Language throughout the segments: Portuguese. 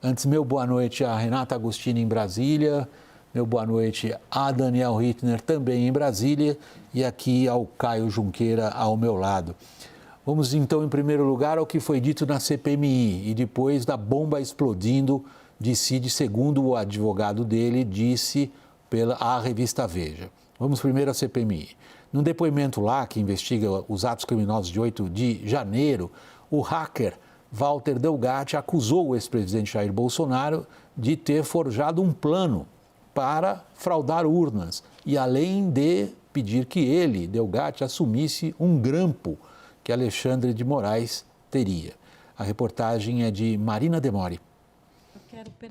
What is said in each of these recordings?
Antes, meu boa noite a Renata Agostini em Brasília, meu boa noite a Daniel Rittner também em Brasília e aqui ao Caio Junqueira ao meu lado. Vamos então, em primeiro lugar, ao que foi dito na CPMI e depois da bomba explodindo de Cid, segundo o advogado dele disse à revista Veja. Vamos primeiro à CPMI. Num depoimento lá que investiga os atos criminosos de 8 de janeiro, o hacker Walter Delgatti acusou o ex-presidente Jair Bolsonaro de ter forjado um plano para fraudar urnas e além de pedir que ele, Delgatti, assumisse um grampo que Alexandre de Moraes teria. A reportagem é de Marina Demori.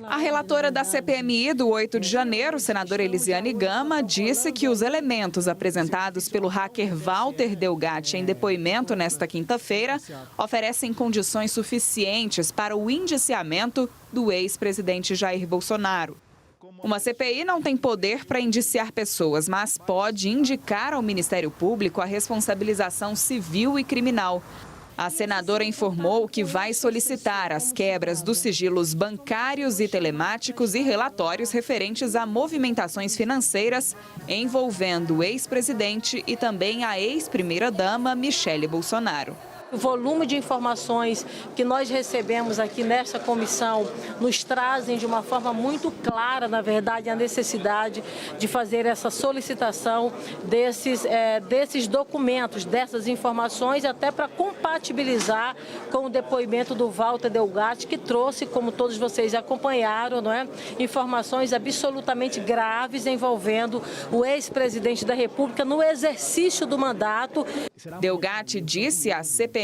A relatora da CPMI do 8 de janeiro, senadora Elisiane Gama, disse que os elementos apresentados pelo hacker Walter Delgatti em depoimento nesta quinta-feira oferecem condições suficientes para o indiciamento do ex-presidente Jair Bolsonaro. Uma CPI não tem poder para indiciar pessoas, mas pode indicar ao Ministério Público a responsabilização civil e criminal. A senadora informou que vai solicitar as quebras dos sigilos bancários e telemáticos e relatórios referentes a movimentações financeiras envolvendo o ex-presidente e também a ex-primeira-dama Michele Bolsonaro. O volume de informações que nós recebemos aqui nessa comissão nos trazem de uma forma muito clara, na verdade, a necessidade de fazer essa solicitação desses documentos, dessas informações, até para compatibilizar com o depoimento do Walter Delgatti, que trouxe, como todos vocês acompanharam, não é? Informações absolutamente graves envolvendo o ex-presidente da República no exercício do mandato. Delgatti disse à CPMI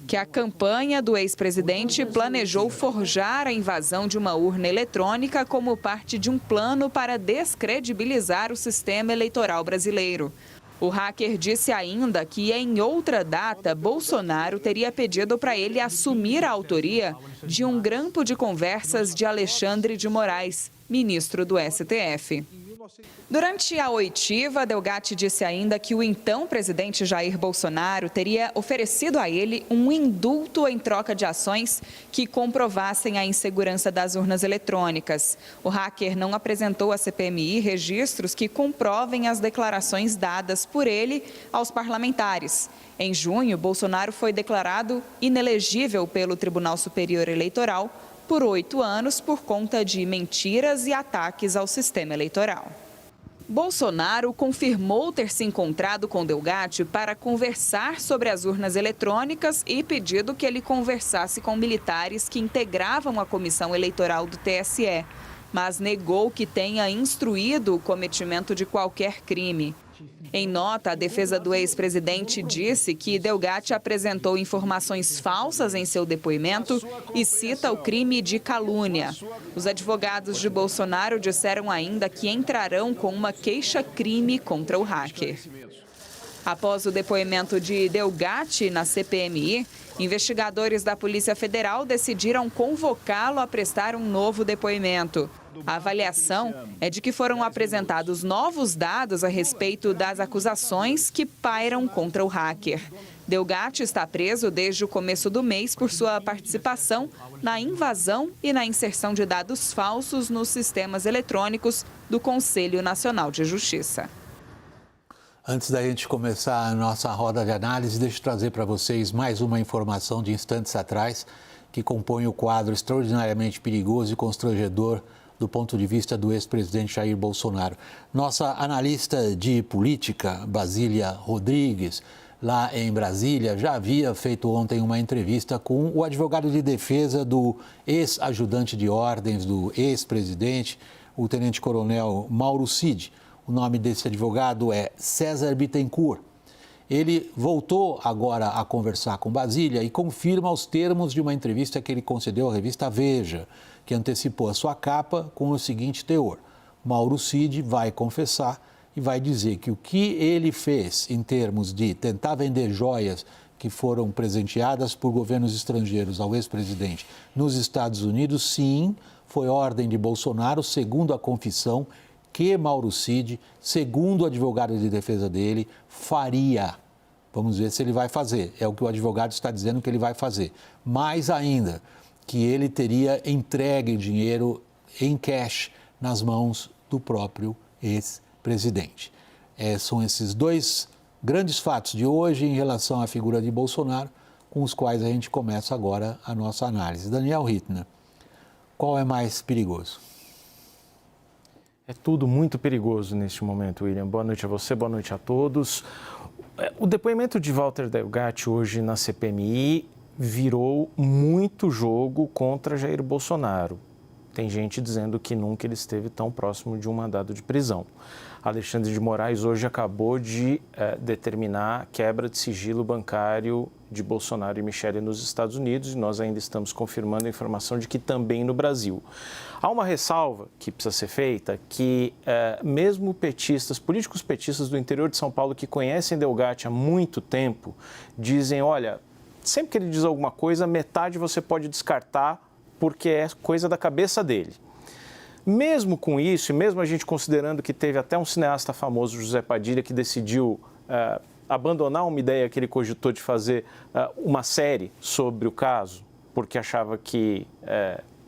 que a campanha do ex-presidente planejou forjar a invasão de uma urna eletrônica como parte de um plano para descredibilizar o sistema eleitoral brasileiro. O hacker disse ainda que, em outra data, Bolsonaro teria pedido para ele assumir a autoria de um grampo de conversas de Alexandre de Moraes, ministro do STF. Durante a oitiva, Delgatti disse ainda que o então presidente Jair Bolsonaro teria oferecido a ele um indulto em troca de ações que comprovassem a insegurança das urnas eletrônicas. O hacker não apresentou à CPMI registros que comprovem as declarações dadas por ele aos parlamentares. Em junho, Bolsonaro foi declarado inelegível pelo Tribunal Superior Eleitoral por 8 anos por conta de mentiras e ataques ao sistema eleitoral. Bolsonaro confirmou ter se encontrado com Delgatti para conversar sobre as urnas eletrônicas e pedido que ele conversasse com militares que integravam a comissão eleitoral do TSE, mas negou que tenha instruído o cometimento de qualquer crime. Em nota, a defesa do ex-presidente disse que Delgatti apresentou informações falsas em seu depoimento e cita o crime de calúnia. Os advogados de Bolsonaro disseram ainda que entrarão com uma queixa-crime contra o hacker. Após o depoimento de Delgatti na CPMI, investigadores da Polícia Federal decidiram convocá-lo a prestar um novo depoimento. A avaliação é de que foram apresentados novos dados a respeito das acusações que pairam contra o hacker. Delgatti está preso desde o começo do mês por sua participação na invasão e na inserção de dados falsos nos sistemas eletrônicos do Conselho Nacional de Justiça. Antes da gente começar a nossa roda de análise, deixa eu trazer para vocês mais uma informação de instantes atrás que compõe o quadro extraordinariamente perigoso e constrangedor do ponto de vista do ex-presidente Jair Bolsonaro. Nossa analista de política, Basília Rodrigues, lá em Brasília, já havia feito ontem uma entrevista com o advogado de defesa do ex-ajudante de ordens do ex-presidente, o tenente-coronel Mauro Cid. O nome desse advogado é César Bittencourt. Ele voltou agora a conversar com Basília e confirma os termos de uma entrevista que ele concedeu à revista Veja, que antecipou a sua capa com o seguinte teor: Mauro Cid vai confessar e vai dizer que o que ele fez em termos de tentar vender joias que foram presenteadas por governos estrangeiros ao ex-presidente nos Estados Unidos, sim, foi ordem de Bolsonaro, segundo a confissão que Mauro Cid, segundo o advogado de defesa dele, faria. Vamos ver se ele vai fazer. É o que o advogado está dizendo que ele vai fazer. Mais ainda, que ele teria entregue dinheiro em cash nas mãos do próprio ex-presidente. São esses dois grandes fatos de hoje em relação à figura de Bolsonaro, com os quais a gente começa agora a nossa análise. Daniel Rittner, qual é mais perigoso? É tudo muito perigoso neste momento, William. Boa noite a você, boa noite a todos. O depoimento de Walter Delgatti hoje na CPMI virou muito jogo contra Jair Bolsonaro. Tem gente dizendo que nunca ele esteve tão próximo de um mandado de prisão. Alexandre de Moraes hoje acabou de determinar quebra de sigilo bancário de Bolsonaro e Michele nos Estados Unidos, e nós ainda estamos confirmando a informação de que também no Brasil. Há uma ressalva que precisa ser feita, que mesmo petistas, políticos petistas do interior de São Paulo que conhecem Delgatti há muito tempo, dizem, olha, sempre que ele diz alguma coisa, metade você pode descartar porque é coisa da cabeça dele. Mesmo com isso, e mesmo a gente considerando que teve até um cineasta famoso, José Padilha, que decidiu abandonar uma ideia que ele cogitou de fazer uma série sobre o caso, porque achava que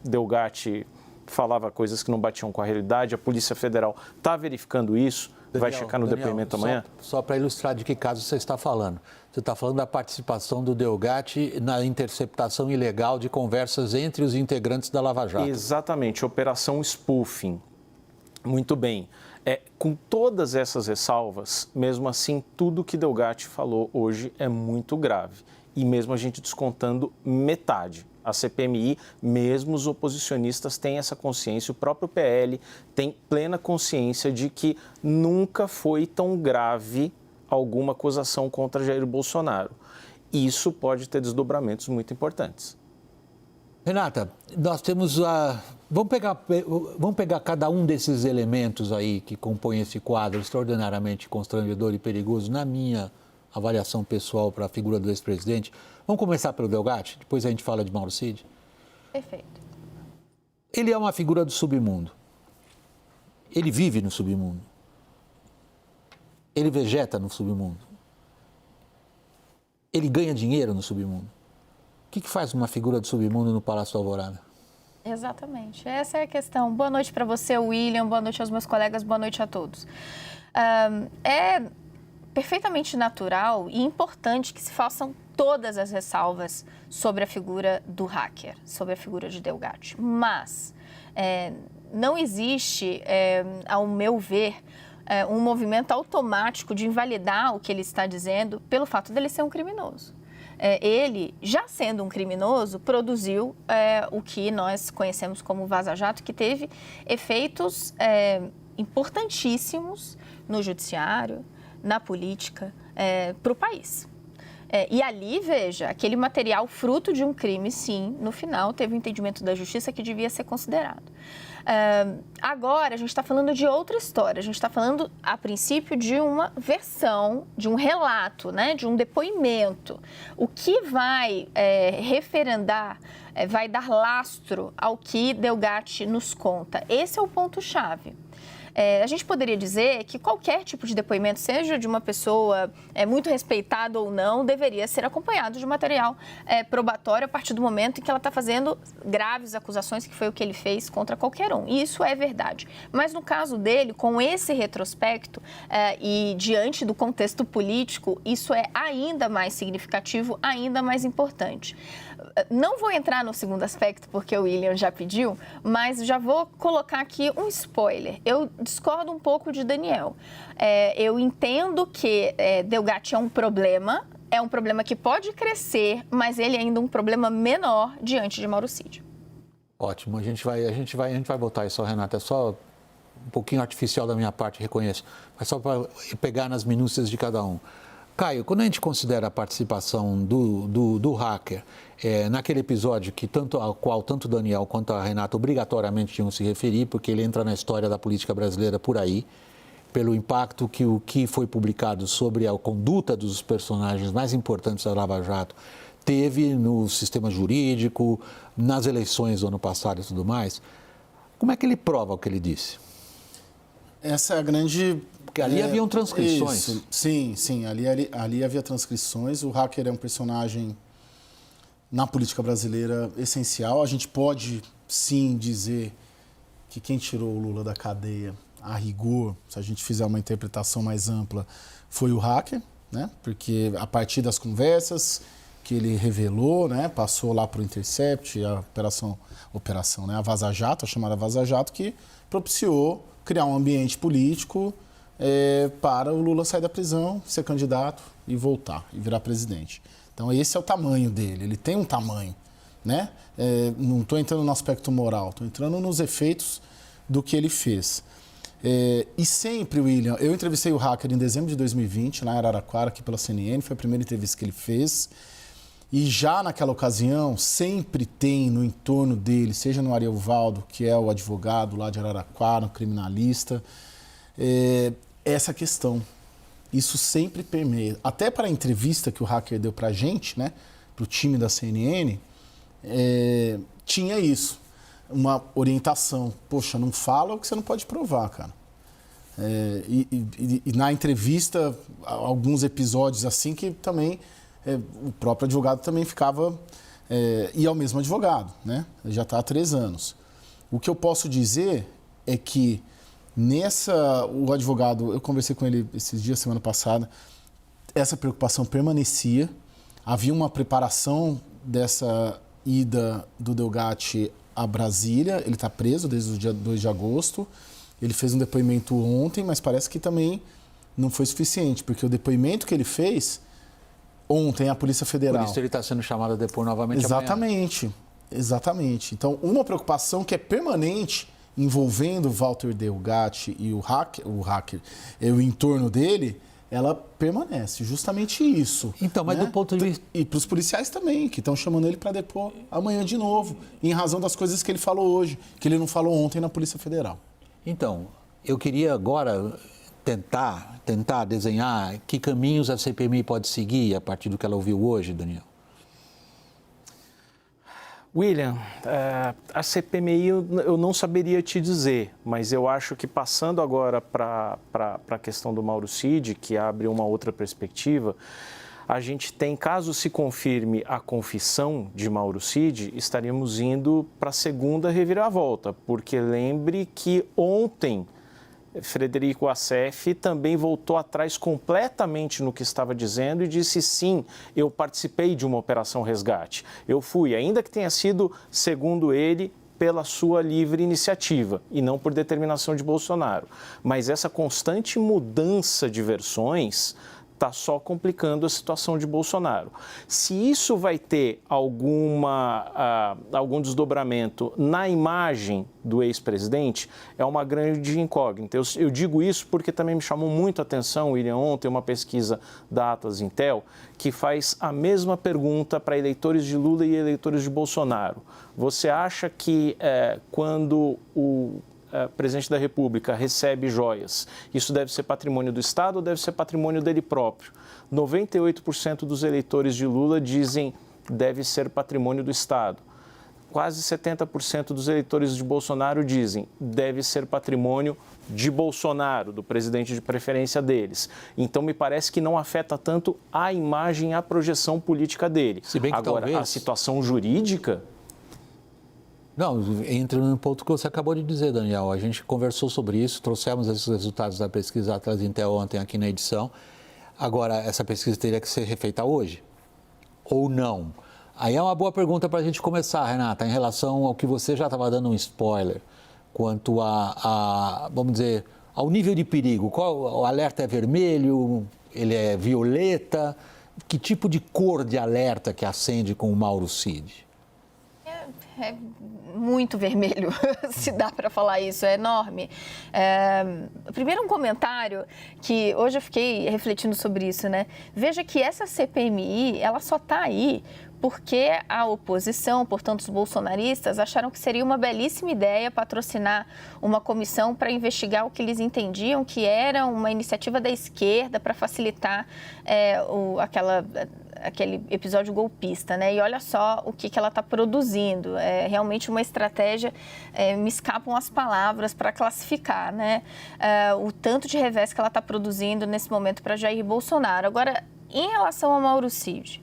Delgatti falava coisas que não batiam com a realidade, a Polícia Federal está verificando isso, vai checar no depoimento amanhã. Só para ilustrar de que caso você está falando. Você está falando da participação do Delgatti na interceptação ilegal de conversas entre os integrantes da Lava Jato. Exatamente, Operação Spoofing. Muito bem. Com todas essas ressalvas, mesmo assim, tudo que Delgatti falou hoje é muito grave. E mesmo a gente descontando metade. A CPMI, mesmo os oposicionistas têm essa consciência, o próprio PL tem plena consciência de que nunca foi tão grave alguma acusação contra Jair Bolsonaro. Isso pode ter desdobramentos muito importantes. Renata, nós temos Vamos pegar cada um desses elementos aí que compõem esse quadro extraordinariamente constrangedor e perigoso, na minha avaliação pessoal para a figura do ex-presidente. Vamos começar pelo Delgatti, depois a gente fala de Mauro Cid. Perfeito. Ele é uma figura do submundo. Ele vive no submundo. Ele vegeta no submundo. Ele ganha dinheiro no submundo. O que faz uma figura do submundo no Palácio do Alvorada? Exatamente. Essa é a questão. Boa noite para você, William. Boa noite aos meus colegas. Boa noite a todos. É perfeitamente natural e importante que se façam todas as ressalvas sobre a figura do hacker, sobre a figura de Delgatti. Mas não existe, ao meu ver, um movimento automático de invalidar o que ele está dizendo pelo fato dele ser um criminoso. Ele, já sendo um criminoso, produziu o que nós conhecemos como Vaza Jato, que teve efeitos importantíssimos no judiciário, na política, para o país. E ali, veja, aquele material fruto de um crime, sim, no final teve um entendimento da justiça que devia ser considerado. Agora, a gente está falando de outra história. A gente está falando, a princípio, de uma versão, de um relato, né, de um depoimento. O que vai referendar, vai dar lastro ao que Delgatti nos conta. Esse é o ponto-chave. A gente poderia dizer que qualquer tipo de depoimento, seja de uma pessoa muito respeitada ou não, deveria ser acompanhado de material probatório a partir do momento em que ela está fazendo graves acusações, que foi o que ele fez contra qualquer um. E isso é verdade. Mas no caso dele, com esse retrospecto e diante do contexto político, isso é ainda mais significativo, ainda mais importante. Não vou entrar no segundo aspecto, porque o William já pediu, mas já vou colocar aqui um spoiler. Eu discordo um pouco de Daniel. Eu entendo que Delgatti é um problema que pode crescer, mas ele é ainda um problema menor diante de Mauro Cid. Ótimo, a gente vai botar isso, Renata, é só um pouquinho artificial da minha parte, reconheço, mas só para pegar nas minúcias de cada um. Caio, quando a gente considera a participação do hacker naquele episódio ao qual tanto o Daniel quanto a Renata obrigatoriamente tinham que se referir, porque ele entra na história da política brasileira por aí, pelo impacto que o que foi publicado sobre a conduta dos personagens mais importantes da Lava Jato teve no sistema jurídico, nas eleições do ano passado e tudo mais, como é que ele prova o que ele disse? Essa é a grande... Porque ali haviam transcrições. Isso. Sim, ali havia transcrições. O hacker é um personagem na política brasileira essencial. A gente pode, sim, dizer que quem tirou o Lula da cadeia, a rigor, se a gente fizer uma interpretação mais ampla, foi o hacker, né? Porque a partir das conversas que ele revelou, né? Passou lá para o Intercept, a operação, né? A Vaza Jato, a chamada Vaza Jato, que propiciou criar um ambiente político para o Lula sair da prisão, ser candidato e voltar, e virar presidente. Então, esse é o tamanho dele, ele tem um tamanho, né? Não estou entrando no aspecto moral, estou entrando nos efeitos do que ele fez. E sempre, William, eu entrevistei o hacker em dezembro de 2020, lá em Araraquara, aqui pela CNN, foi a primeira entrevista que ele fez. E já naquela ocasião, sempre tem no entorno dele, seja no Ariovaldo, que é o advogado lá de Araraquara, um criminalista, essa questão. Isso sempre permeia. Até para a entrevista que o hacker deu para a gente, né, para o time da CNN, tinha isso. Uma orientação. Poxa, não fala o que você não pode provar, cara. E na entrevista, alguns episódios assim que também o próprio advogado também ficava... e é o mesmo advogado, né? Ele já está há 3 anos. O que eu posso dizer é que o advogado, eu conversei com ele esses dias, semana passada, essa preocupação permanecia. Havia uma preparação dessa ida do Delgatti a Brasília, ele está preso desde o dia 2 de agosto, ele fez um depoimento ontem, mas parece que também não foi suficiente, porque o depoimento que ele fez ontem à Polícia Federal... Por isso ele está sendo chamado a depor novamente amanhã. Exatamente. Então, uma preocupação que é permanente envolvendo o Walter Delgatti e o hacker, o entorno dele, ela permanece, justamente isso. Então, mas do ponto de vista... E para os policiais também, que estão chamando ele para depor amanhã de novo, em razão das coisas que ele falou hoje, que ele não falou ontem na Polícia Federal. Então, eu queria agora tentar desenhar que caminhos a CPMI pode seguir a partir do que ela ouviu hoje, Daniel. William, a CPMI eu não saberia te dizer, mas eu acho que passando agora para a questão do Mauro Cid, que abre uma outra perspectiva, a gente tem, caso se confirme a confissão de Mauro Cid, estaríamos indo para a segunda reviravolta, porque lembre que ontem Frederico Assef também voltou atrás completamente no que estava dizendo e disse sim, eu participei de uma operação resgate. Eu fui, ainda que tenha sido, segundo ele, pela sua livre iniciativa e não por determinação de Bolsonaro. Mas essa constante mudança de versões está só complicando a situação de Bolsonaro. Se isso vai ter algum desdobramento na imagem do ex-presidente, é uma grande incógnita. Eu digo isso porque também me chamou muito a atenção, William, ontem, uma pesquisa da Atlas Intel, que faz a mesma pergunta para eleitores de Lula e eleitores de Bolsonaro. Você acha que quando o presidente da República recebe joias, isso deve ser patrimônio do Estado ou deve ser patrimônio dele próprio? 98% dos eleitores de Lula dizem que deve ser patrimônio do Estado. Quase 70% dos eleitores de Bolsonaro dizem que deve ser patrimônio de Bolsonaro, do presidente de preferência deles. Então, me parece que não afeta tanto a imagem e a projeção política dele. Se bem que agora, talvez... a situação jurídica... Não, entra no ponto que você acabou de dizer, Daniel. A gente conversou sobre isso, trouxemos esses resultados da pesquisa Atlas Intel ontem aqui na edição. Agora, essa pesquisa teria que ser refeita hoje? Ou não? Aí é uma boa pergunta para a gente começar, Renata, em relação ao que você já estava dando um spoiler, quanto vamos dizer, ao nível de perigo. O alerta é vermelho, ele é violeta? Que tipo de cor de alerta que acende com o Mauro Cid? É muito vermelho, se dá para falar isso, é enorme. Primeiro um comentário que hoje eu fiquei refletindo sobre isso, né? Veja que essa CPMI, ela só está aí porque a oposição, portanto os bolsonaristas, acharam que seria uma belíssima ideia patrocinar uma comissão para investigar o que eles entendiam que era uma iniciativa da esquerda para facilitar aquele episódio golpista, né? E olha só o que ela está produzindo. É realmente uma estratégia, me escapam as palavras para classificar, né? O tanto de revés que ela está produzindo nesse momento para Jair Bolsonaro. Agora, em relação ao Mauro Cid,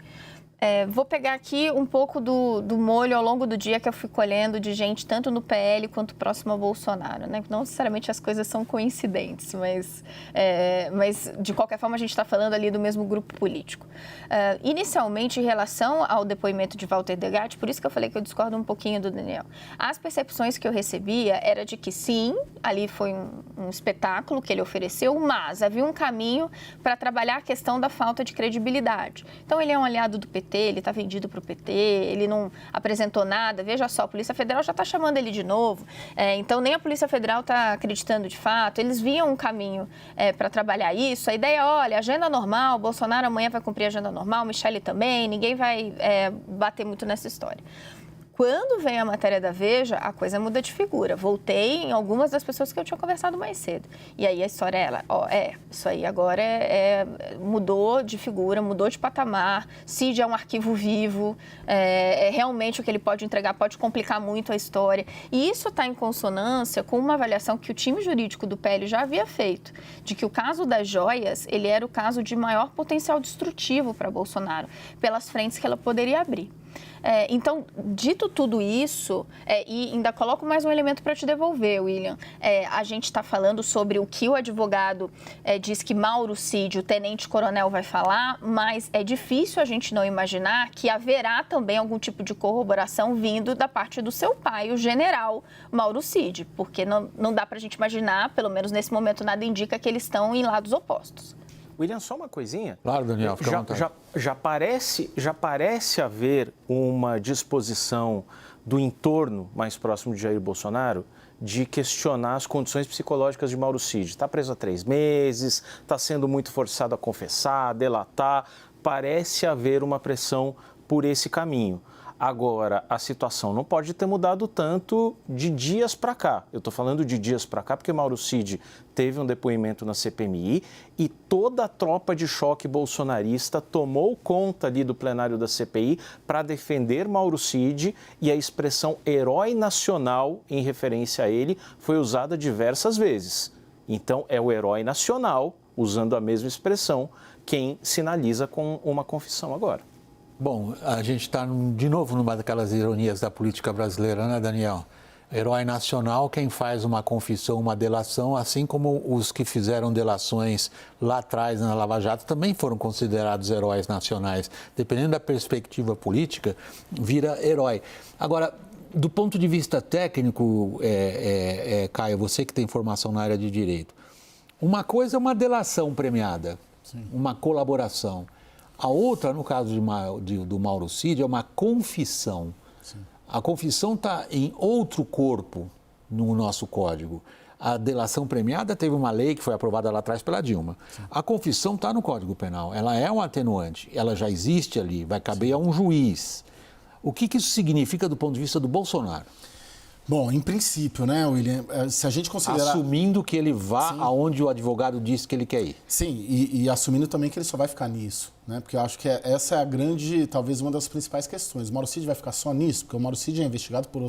Vou pegar aqui um pouco do molho ao longo do dia que eu fui colhendo de gente tanto no PL quanto próximo ao Bolsonaro, né? Não necessariamente as coisas são coincidentes, mas de qualquer forma a gente está falando ali do mesmo grupo político. Inicialmente, em relação ao depoimento de Walter Delgatti, por isso que eu falei que eu discordo um pouquinho do Daniel, as percepções que eu recebia era de que sim, ali foi um espetáculo que ele ofereceu, mas havia um caminho para trabalhar a questão da falta de credibilidade. Então ele é um aliado do PT, ele está vendido para o PT, ele não apresentou nada, veja só, a Polícia Federal já está chamando ele de novo, então nem a Polícia Federal está acreditando de fato, eles viam um caminho para trabalhar isso, a ideia, olha, agenda normal, Bolsonaro amanhã vai cumprir a agenda normal, Michele também, ninguém vai bater muito nessa história. Quando vem a matéria da Veja, a coisa muda de figura. Voltei em algumas das pessoas que eu tinha conversado mais cedo. E aí a história é isso aí agora mudou de figura, mudou de patamar. Cid é um arquivo vivo, realmente o que ele pode entregar pode complicar muito a história. E isso está em consonância com uma avaliação que o time jurídico do PL já havia feito, de que o caso das joias, ele era o caso de maior potencial destrutivo para Bolsonaro, pelas frentes que ela poderia abrir. Então, dito tudo isso, e ainda coloco mais um elemento para te devolver, William, a gente está falando sobre o que o advogado diz que Mauro Cid, o tenente-coronel, vai falar, mas é difícil a gente não imaginar que haverá também algum tipo de corroboração vindo da parte do seu pai, o general Mauro Cid, porque não dá para a gente imaginar, pelo menos nesse momento nada indica que eles estão em lados opostos. William, só uma coisinha. Claro, Daniel, fica à vontade. Já parece haver uma disposição do entorno mais próximo de Jair Bolsonaro de questionar as condições psicológicas de Mauro Cid. Está preso há 3 meses, está sendo muito forçado a confessar, delatar. Parece haver uma pressão por esse caminho. Agora, a situação não pode ter mudado tanto de dias para cá. Eu estou falando de dias para cá porque Mauro Cid teve um depoimento na CPMI e toda a tropa de choque bolsonarista tomou conta ali do plenário da CPI para defender Mauro Cid, e a expressão herói nacional em referência a ele foi usada diversas vezes. Então, é o herói nacional, usando a mesma expressão, quem sinaliza com uma confissão agora. Bom, a gente está de novo numa daquelas ironias da política brasileira, né, Daniel? Herói nacional, quem faz uma confissão, uma delação, assim como os que fizeram delações lá atrás na Lava Jato também foram considerados heróis nacionais. Dependendo da perspectiva política, vira herói. Agora, do ponto de vista técnico, Caio, você que tem formação na área de direito, uma coisa é uma delação premiada, sim, uma colaboração. A outra, no caso do Mauro Cid, é uma confissão. Sim. A confissão está em outro corpo no nosso código. A delação premiada teve uma lei que foi aprovada lá atrás pela Dilma. Sim. A confissão está no Código Penal. Ela é um atenuante, ela já existe ali, vai caber, sim, a um juiz. O que isso significa do ponto de vista do Bolsonaro? Bom, em princípio, né, William, se a gente considerar... Assumindo que ele vá, sim, aonde o advogado disse que ele quer ir. Sim, e assumindo também que ele só vai ficar nisso, né? Porque eu acho que essa é a grande, talvez uma das principais questões. O Mauro Cid vai ficar só nisso? Porque o Mauro Cid é investigado por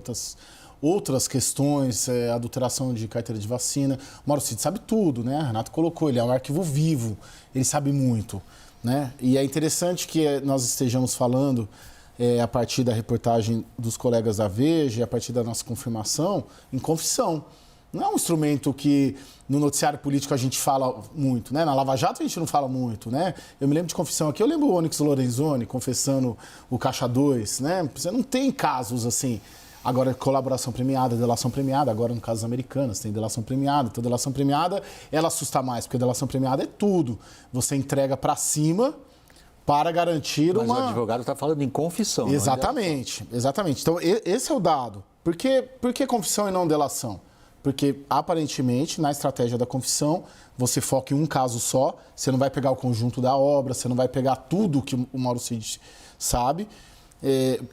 outras questões, adulteração de carteira de vacina. O Mauro Cid sabe tudo, né? A Renata colocou, ele é um arquivo vivo, ele sabe muito, né? E é interessante que nós estejamos falando... a partir da reportagem dos colegas da Veja, a partir da nossa confirmação, em confissão. Não é um instrumento que no noticiário político a gente fala muito, né? Na Lava Jato a gente não fala muito, né? Eu me lembro de confissão aqui, eu lembro o Onyx Lorenzoni confessando o Caixa 2, né? Você não tem casos assim. Agora, colaboração premiada, delação premiada, agora no caso das americanas, tem delação premiada. Então, delação premiada, ela assusta mais, porque delação premiada é tudo. Você entrega para cima... para garantir Mas o advogado está falando em confissão. Exatamente, exatamente. Então, esse é o dado. Por que confissão e não delação? Porque, aparentemente, na estratégia da confissão, você foca em um caso só, você não vai pegar o conjunto da obra, você não vai pegar tudo que o Mauro Cid sabe,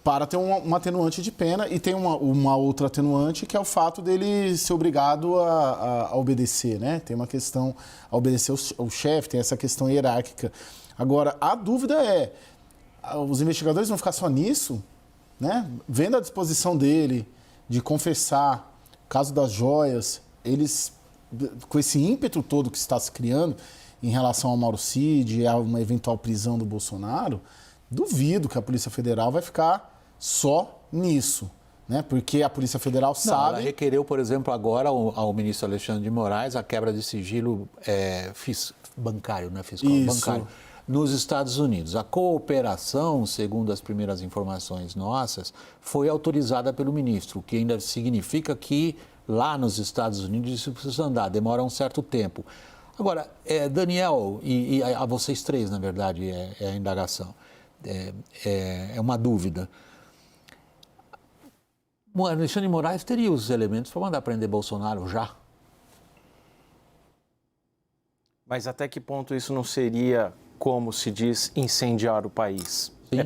para ter um atenuante de pena. E tem uma outra atenuante, que é o fato dele ser obrigado a obedecer, né? Tem uma questão, a obedecer ao chefe, tem essa questão hierárquica. Agora, a dúvida é, os investigadores vão ficar só nisso, né? Vendo a disposição dele de confessar, o caso das joias, eles, com esse ímpeto todo que está se criando em relação ao Mauro Cid e a uma eventual prisão do Bolsonaro, Duvido que a Polícia Federal vai ficar só nisso, né? Porque a Polícia Federal sabe... Ela requereu, por exemplo, agora ao ministro Alexandre de Moraes a quebra de sigilo bancário, né? Fiscal, bancário, nos Estados Unidos. A cooperação, segundo as primeiras informações nossas, foi autorizada pelo ministro, o que ainda significa que lá nos Estados Unidos isso precisa andar, demora um certo tempo. Agora, Daniel, e a vocês três, na verdade, é a indagação, é uma dúvida. O Alexandre de Moraes teria os elementos para mandar prender Bolsonaro já? Mas até que ponto isso não seria, como se diz, incendiar o país? É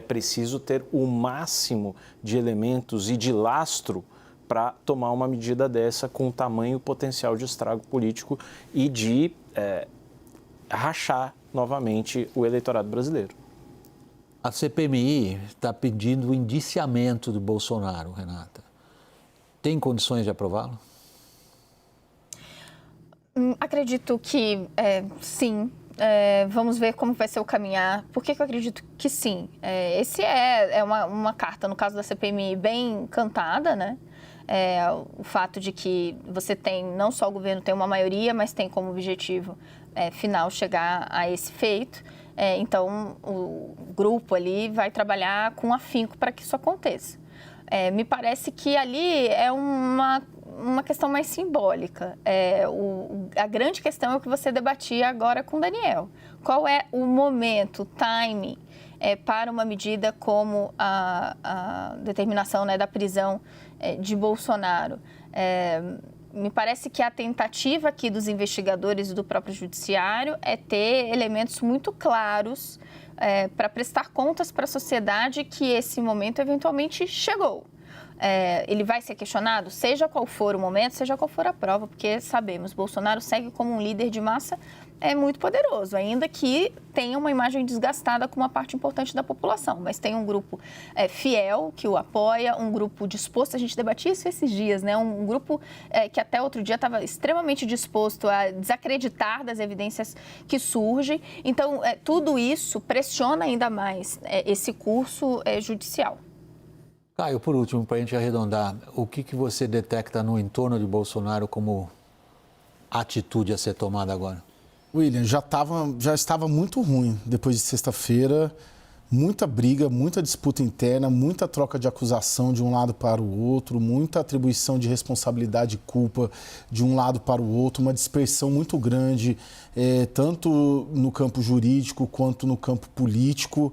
preciso ter o máximo de elementos e de lastro para tomar uma medida dessa com tamanho potencial de estrago político e de rachar novamente o eleitorado brasileiro. A CPMI está pedindo o indiciamento do Bolsonaro, Renata. Tem condições de aprová-lo? Acredito que sim. Vamos ver como vai ser o caminhar. Por que eu acredito que sim? Esse é uma carta, no caso da CPMI, bem cantada, né? O fato de que você tem, não só o governo tem uma maioria, mas tem como objetivo final chegar a esse feito. Então, o grupo ali vai trabalhar com afinco para que isso aconteça. Me parece que ali é uma questão mais simbólica. A grande questão é o que você debatia agora com o Daniel. Qual é o momento, o timing, para uma medida como a determinação, né, da prisão de Bolsonaro? Me parece que a tentativa aqui dos investigadores e do próprio judiciário é ter elementos muito claros para prestar contas para a sociedade que esse momento eventualmente chegou. Ele vai ser questionado, seja qual for o momento, seja qual for a prova, porque sabemos, Bolsonaro segue como um líder de massa muito poderoso, ainda que tenha uma imagem desgastada com uma parte importante da população, mas tem um grupo fiel que o apoia, um grupo disposto, a gente debatia isso esses dias, né? Um grupo que até outro dia estava extremamente disposto a desacreditar das evidências que surgem. Então, tudo isso pressiona ainda mais esse curso judicial. Caio, por último, para a gente arredondar, o que você detecta no entorno de Bolsonaro como atitude a ser tomada agora? William, já estava muito ruim depois de sexta-feira, muita briga, muita disputa interna, muita troca de acusação de um lado para o outro, muita atribuição de responsabilidade e culpa de um lado para o outro, uma dispersão muito grande, tanto no campo jurídico quanto no campo político.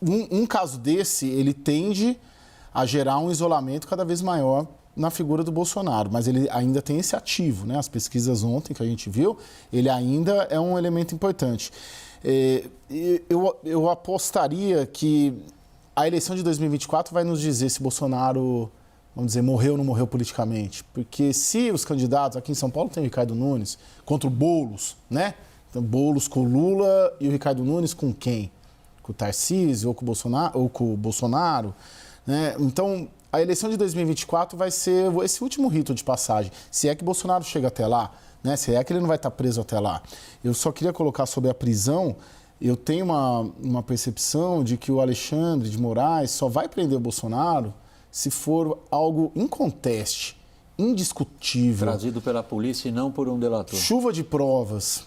Um caso desse, ele tende a gerar um isolamento cada vez maior na figura do Bolsonaro, mas ele ainda tem esse ativo, né? As pesquisas ontem que a gente viu, ele ainda é um elemento importante. Eu apostaria que a eleição de 2024 vai nos dizer se Bolsonaro, vamos dizer, morreu ou não morreu politicamente. Porque se os candidatos, aqui em São Paulo tem o Ricardo Nunes, contra o Boulos, né? Então, Boulos com Lula e o Ricardo Nunes com quem? Com o Tarcísio ou com o Bolsonaro, né? Então, a eleição de 2024 vai ser esse último rito de passagem. Se é que Bolsonaro chega até lá, né? Se é que ele não vai estar preso até lá. Eu só queria colocar sobre a prisão, eu tenho uma percepção de que o Alexandre de Moraes só vai prender o Bolsonaro se for algo inconteste, indiscutível. Trazido pela polícia e não por um delator. Chuva de provas,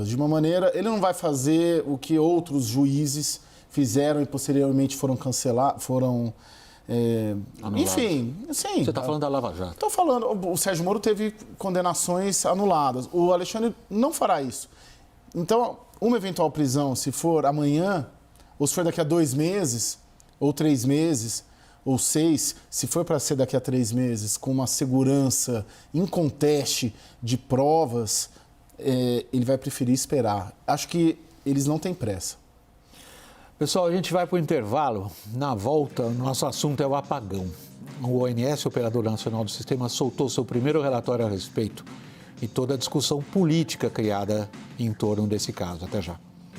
de uma maneira... Ele não vai fazer o que outros juízes fizeram e posteriormente foram cancelados, enfim, sim. Você está falando da Lava Jato? Estou falando, o Sérgio Moro teve condenações anuladas. O Alexandre não fará isso. Então, uma eventual prisão, se for amanhã, ou se for daqui a 2 meses, ou 3 meses, ou 6, se for para ser daqui a 3 meses, com uma segurança inconteste de provas, ele vai preferir esperar. Acho que eles não têm pressa. Pessoal, a gente vai para o intervalo. Na volta, nosso assunto é o apagão. O ONS, Operador Nacional do Sistema, soltou seu primeiro relatório a respeito e toda a discussão política criada em torno desse caso. Até já.